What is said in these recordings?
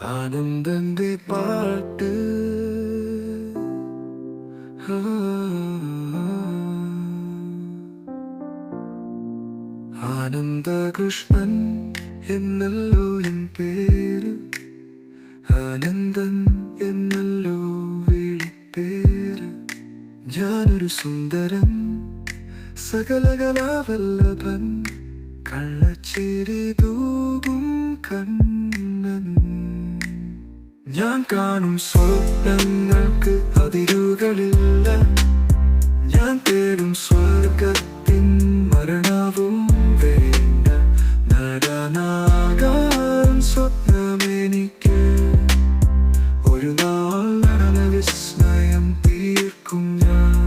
ആനന്ദന്റെ പാട്ട്. ആനന്ദകൃഷ്ണൻ എന്നല്ലോ എൻ പേര്, ആനന്ദൻ എന്നല്ലോ വിളിപ്പേര്. ഞാനൊരു സുന്ദരൻ, സകലകലാവല്ലഭൻ, കള്ളച്ചിരി തൂകും കണ്ണൻ. ഞാൻ കാണും സ്വപ്നങ്ങൾക്ക് അതിരുകളില്ല, ഞാൻ തേടും സ്വർഗത്തിൻ മരണവും വേണ്ട. നടനാകാൻ സ്വപ്നമെനിക്ക്, ഒരു നാൾ നടന വിസ്മയം തീർക്കും ഞാൻ.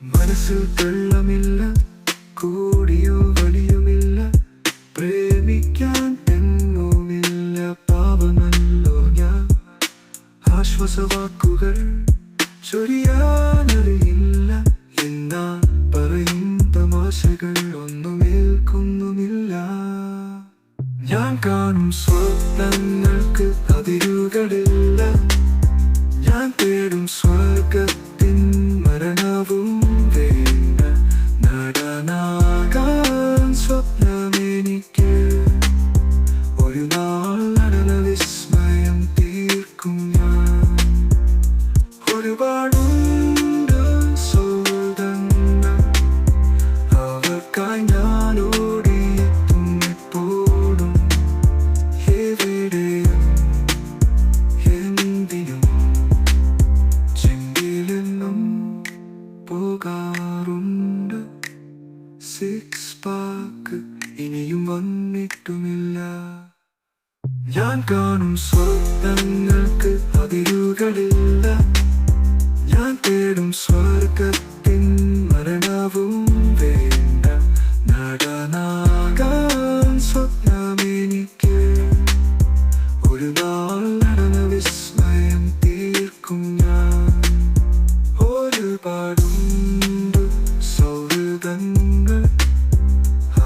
മനസ്സിൽ വെള്ളമില്ല, കൂടിയോ വലിയുമില്ല, പ്രേമിക്കാൻ എങ്ങുമില്ല, പാവമല്ലോ ഞാൻ. ആശ്വാസവാക്കുകൾ ചൊരിയാനറിയില്ല, എന്നാൽ പറയും തമാശകൾ ഒന്നും ഏൽക്കുന്നുമില്ല. ഞാൻ കാണും സ്വപ്നങ്ങൾക്ക് അതിരുകളില്ല, ഞാൻ തേടും സ്വർഗത്തിൻ മരണവും വേണ്ട. നടനാകാൻ സ്വപ്നമെനിക്ക്, ഒരു നാൾ നടന വിസ്മയം തീർക്കും ഞാൻ. ഒരുപാടുണ്ട് സൗഹൃദങ്ങൾ, അവർക്കായി ഞാൻ ഓടിയെത്തും എപ്പോഴും, എവിടെയും എന്തിനും. ചെങ്കിലെന്നും പോകാറുണ്ട്, സിക്സ് പാക്ക് ഇനിയും വന്നിട്ടുമില്ല. ഞാൻ കാണും സ്വപ്നങ്ങൾക്ക് അതിരുകളില്ല, ഞാൻ തേടും സ്വർഗത്തിൻ മരണവും വേണ്ട. നടനാകാൻ സ്വപ്നമെനിക്ക്, ഒരു നാൾ നടന വിസ്മയം തീർക്കും ഞാൻ. ഒരുപാടുണ്ട് സൗഹൃദങ്ങൾ,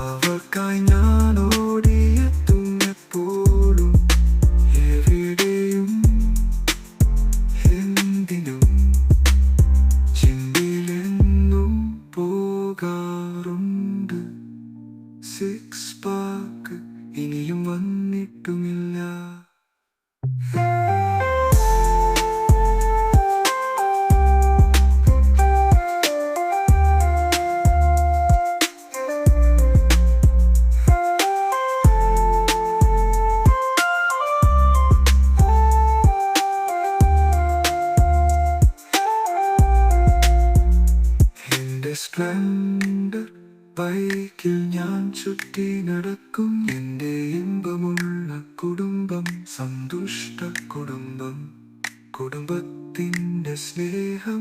അവർക്കായി ഞാൻ ഓടിയെത്തും എപ്പോഴും, എവിടെയും എന്തിനും. ചിന്തിലെന്നും പോകാറുണ്ട്, സിക്സ് പാക്ക് ഇനിയും വന്നിട്ടുമില്ല. സ്പ്ലെൻഡർ ബൈക്കിൽ ഞാൻ ചുറ്റി നടക്കും, എൻ്റെ ഇമ്പമുള്ള കുടുംബം, സന്തുഷ്ട കുടുംബം. കുടുംബത്തിൻ്റെ സ്നേഹം